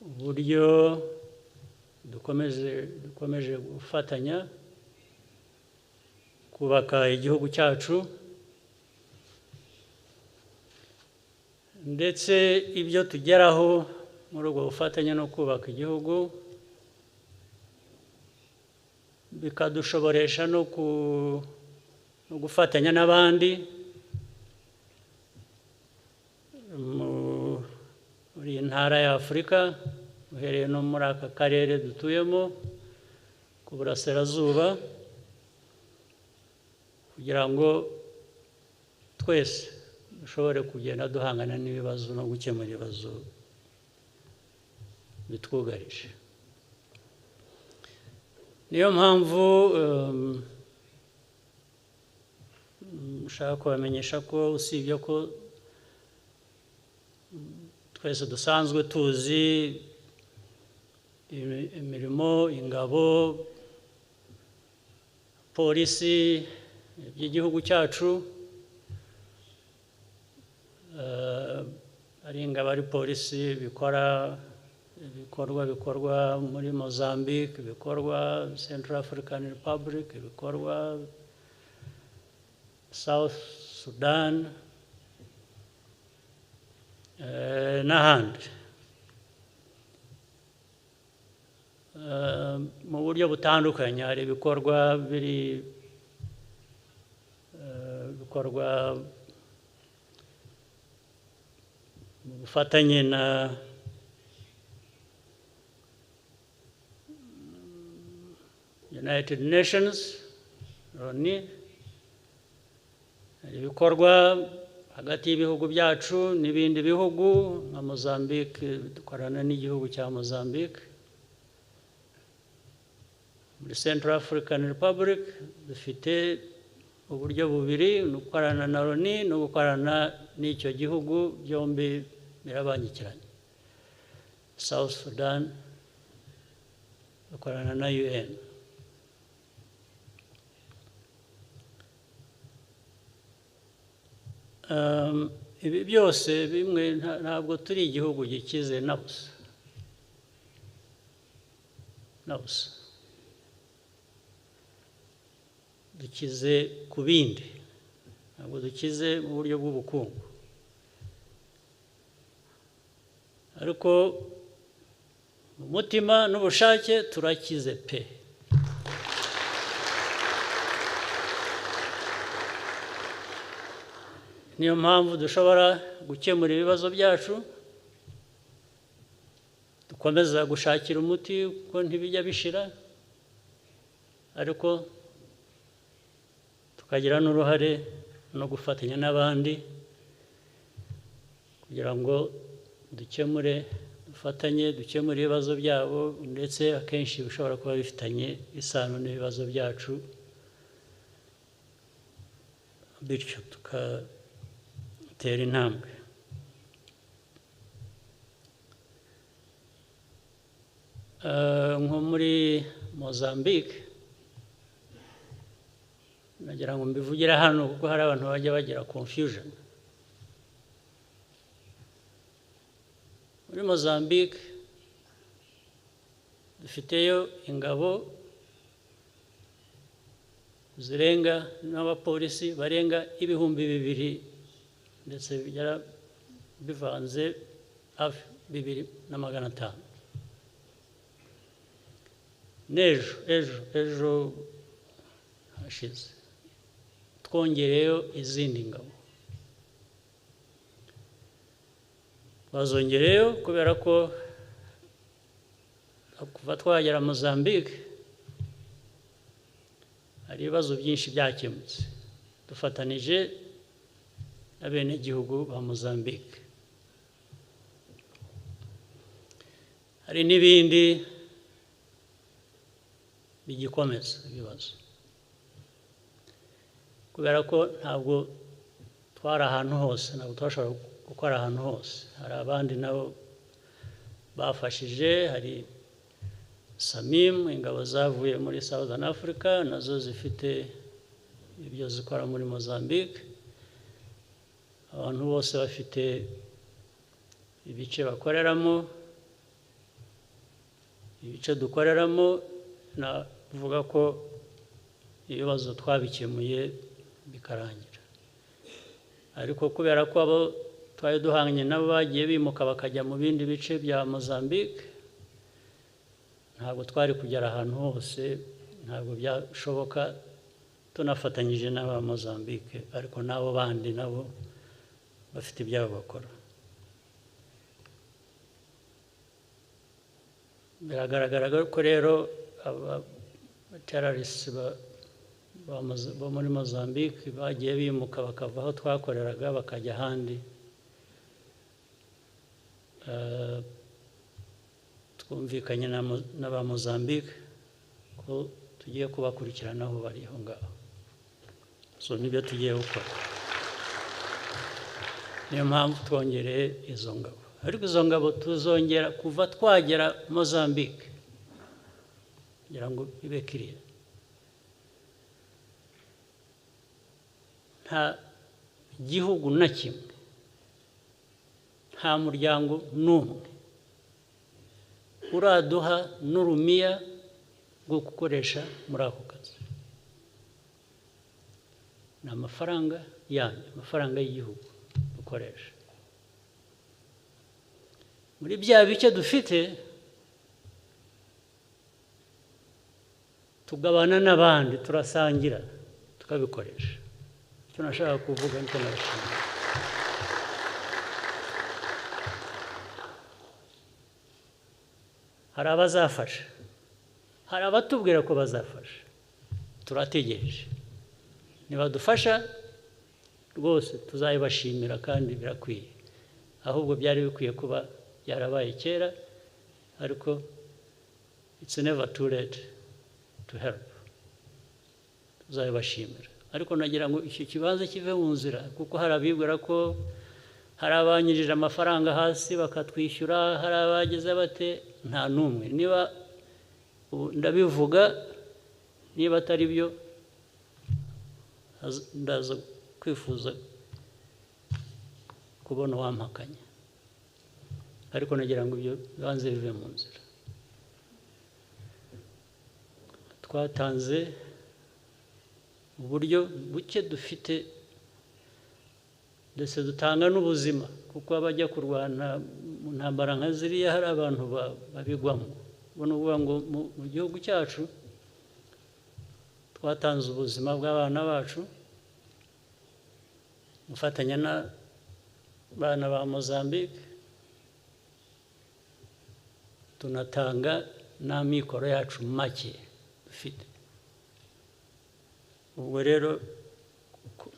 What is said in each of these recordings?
uburyo dukomeje gufatanya kubaka igihugu cyacu, ndetse ibyo tugeraho muri ubwo bufatanye no kubaka igihugu bikadushoboresha no gufatanya n'abandi muri iyi ntara ya Afurika, uhereye no muri aka karere dutuyemo k'uburasirazuba, kugira ngo twese dushobore kugenda duhangana n'ibibazo no gukemura ibibazo bitwugarije. Niyo mpamvu nshaka kubamenyesha ko usibye ko twese dusanzwe tuzi imirimo, ingabo, polisi by'igihugu cyacu, ari ingabo ari polisi bikorwa muri Mozambique, bikorwa Centrafrique Republic, bikorwa South Sudan n'ahandi mu buryo butandukanye. Hari ibikorwa bikorwa mu bufatanye na United Nations, Loni. Hari ibikorwa hagati y'ibihugu byacu n'ibindi bihugu nka Mozambique, dukorana n'igihugu cya Mozambique. Muri Centrafrique Republic dufite uburyo bubiri, ni ugukorana na Loni no gukorana n'icyo gihugu, byombi birabangikiranye. South Sudan dukorana na UN. Ibi byose bimwe ntabwo turi igihugu gikize na busa, dukize ku bindi, ntabwo dukize mu buryo bw'ubukungu, ariko mu mutima n'ubushake turakize pe. Niyo mpamvu dushobora gukemura ibibazo byacu, dukomeza gushakira umuti kuko ntibijya bishira, ariko tukagira n'uruhare no gufatanya n'abandi kugira ngo dufatanye dukemure ibibazo byabo, ndetse akenshi bishobora kuba bifitanye isano n'ibibazo byacu, bityo tera intambwe. Nko muri Mozambique, nagira ngo mbivugira hano kuko hari abantu bajya bagira confusion. Muri Mozambique dufiteyo ingabo zirenga n'abapolisi barenga 2,000 ndetse bivanze hafi 2,500. Ejo hashize twongereyo izindi ngabo, bazongereyo kubera ko kuva twagera Mozambique hari ibibazo byinshi byakemutse dufatanije abenegihugu ba Mozambique. Hari n'ibindi bigikomeza ibibazo kubera ko ntabwo twari ahantu hose, ntabwo twashobora gukora ahantu hose. Hari abandi nabo bafashije, hari Samim, ingabo zavuye muri Southern Africa, nazo zifite ibyo zikora muri Mozambique. Abantu bose bafite ibice bakoreramo, ibice dukoreramo navuga ko ibibazo twabikemuye bikarangira, ariko kubera ko abo twari duhanganye nabo bagiye bimuka bakajya mu bindi bice bya Mozambique, ntabwo twari kugera ahantu hose, ntabwo byashoboka tunafatanyije n'aba Mozambique, ariko n'abo bandi nabo bafite ibyabo bakora. Biragaragara ko rero abaterrorists bo muri Mozambique bagiye bimuka bakava aho twakoreraga bakajya ahandi. Twumvikanye n'aba Mozambique ko tugiye kubakurikirana aho bari aho ngaho, so nibyo tugiye gukora. Niyo mpamvu twongereye izo ngabo, ariko izo ngabo tuzongera kuva twagera Mozambique kugira ngo bibe kiriya. Nta gihugu na kimwe, nta muryango n'umwe uraduha n'urumiya rwo gukoresha muri ako kazi. Ni amafaranga yanyu, amafaranga y'igihugu dukoresha. Muri bya bice dufite tugabana n'abandi, turasangira tukabikoresha. Icyo nashaka kuvuga nicyo nabashimira. Hari abazafasha, hari abatubwira ko bazafasha, turategereje. Nibadufasha rwose tuzabibashimira kandi birakwiye, ahubwo byari bikwiye kuba byarabaye kera, ariko it's never too late to help. Tuzabibashimira, ariko nagira ngo iki kibazo kive mu nzira, kuko hari abibwira ko hari abanyirije amafaranga hasi bakatwishyura, hari abagize bate. Nta n'umwe. Niba ndabivuga, niba atari byo ndaza kwifuza kubona uwampakanya, ariko nagira ngo ibyo bibanze bive mu nzira. Twatanze uburyo buke dufite, ndetse dutanga n'ubuzima, kuko abajya kurwana mu ntambara nka ziriya hari abantu babigwamo. Ubona uvuga ngo mu gihugu cyacu twatanze ubuzima bw'abana bacu, gufatanya n'abana ba Mozambique, tunatanga n'amikoro yacu make dufite. Ubwo rero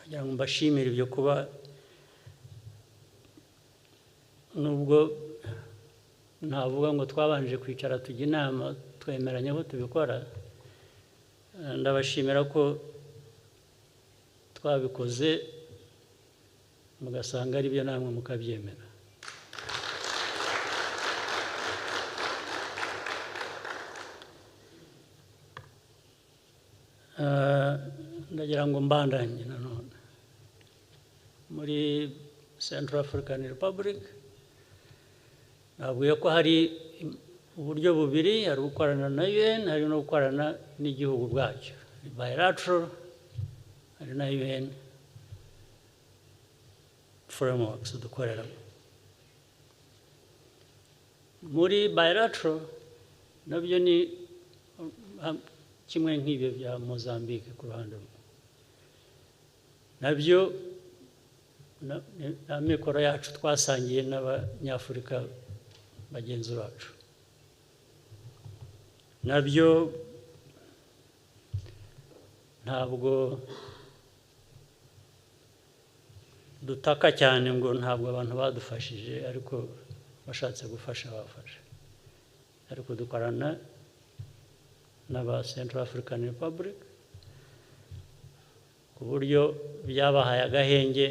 nagira ngo mbashimire ibyo, kuba nubwo ntavuga ngo twabanje kwicara tujya inama twemeranya ko tubikora, ndabashimira ko twabikoze mugasanga ari byo namwe mukabyemera. Ndagira ngo mbandanye nanone muri Centrafrique Republic. Nabwiye ko hari uburyo bubiri, hari gukorana na UN, hari no gukorana n'igihugu bwacyo, bilateral, hari na UN frameworks dukoreramo. Muri bilateral nabyo ni kimwe nk'ibyo bya Mozambique ku ruhande rumwe, nabyo amikoro yacu twasangiye n'abanyafurika bagenzi bacu, nabyo ntabwo dutaka cyane ngo ntabwo abantu badufashije, ariko bashatse gufasha bafasha. Ariko dukorana n'aba Centrafrique Republic ku buryo byabahaye agahenge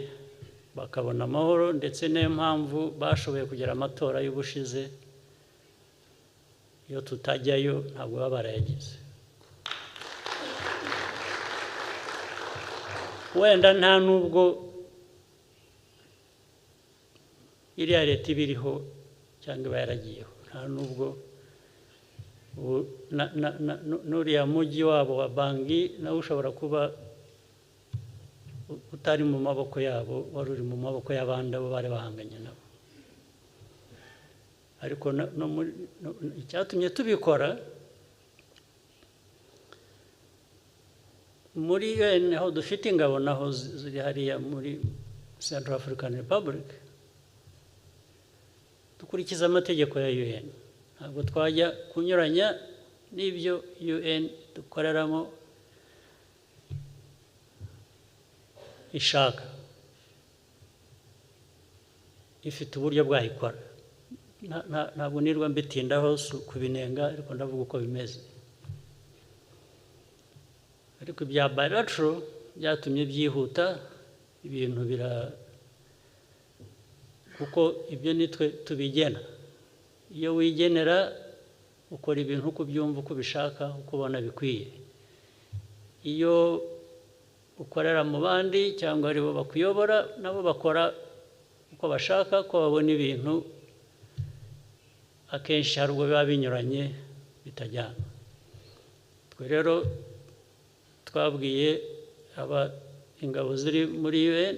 bakabona amahoro, ndetse niyo mpamvu bashoboye kugira amatora y'ubushize. Iyo tutajyayo ntabwo baba barayagize. Wenda nta nubwo iriya leta ibiriho cyangwa iba yaragiyeho, nta nubwo n'uriya mujyi wabo wa Bangi nawe ushobora kuba utari mu maboko yabo, wari uri mu maboko y'abandi abo bari bahanganye nabo. Ariko icyatumye tubikora muri UN aho dufite ingabo naho ziri hariya muri Centrafrican Republic, dukurikiza amategeko ya UN. Ntabwo twajya kunyuranya n'ibyo UN dukoreramo ishaka, ifite uburyo bwayikora. Ntabwo nirwa mbitindaho kubinenga, ariko ndavuga uko bimeze. Ariko ibya bilateral byatumye byihuta ibintu kuko ibyo nitwe tubigena. Iyo wigenera ukora ibintu uko ubyumva, uko ubishaka, uko ubona bikwiye. Iyo ukorera mu bandi cyangwa aribo bakuyobora, nabo bakora uko bashaka, ko babona ibintu akenshi hari ubwo biba binyuranye bitajyana. Twe rero twabwiye ingabo ziri muri UN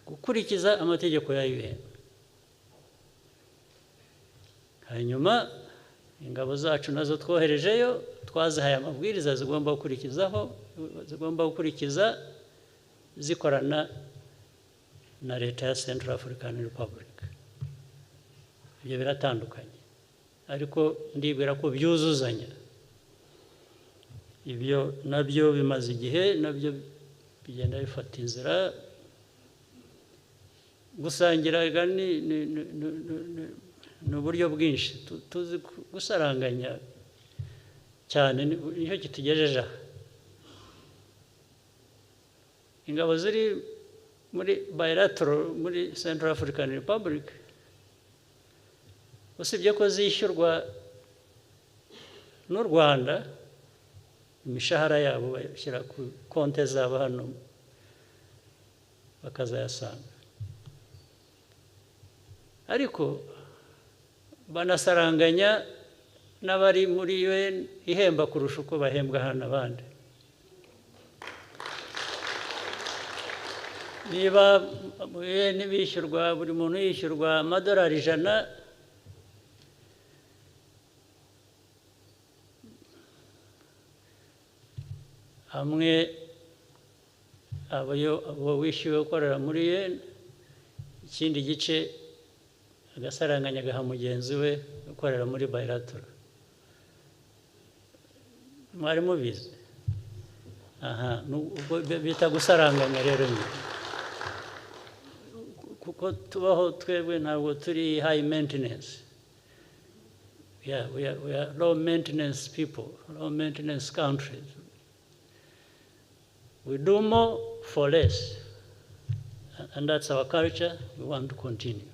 gukurikiza amategeko ya UN. Hanyuma ingabo zacu nazo twoherejeyo twazihaye amabwiriza zigomba gukurikiza zikorana na leta ya Centrafrican Republic. Ibyo biratandukanye, ariko ndibwira ko byuzuzanya. Ibyo nabyo bimaze igihe, nabyo bigenda bifata inzira. Gusangira ni uburyo bwinshi, tuzi gusaranganya cyane, nicyo kitugejeje aha. Ingabo ziri muri bilateral muri Central African Republic, usibye ko zishyurwa n'u Rwanda, imishahara yabo bashyira ku konti zabo hano bakazayasanga, ariko banasaranganya n'abari muri UN ihemba kurusha uko bahembwa hano abandi. Niba UN bishyurwa, buri muntu yishyurwa amadolari 100, hamwe abo wishyuwe gukorera muri UN, ikindi gice agasaranganya agaha mugenzi we gukorera muri bilateral. Mwari mubizi? Aha, bita gusaranganya rero. Kuko tubaho twebwe ntabwo turi high maintenance. We are low maintenance people, low maintenance countries. We do more for less, and that's our culture. We want to continue.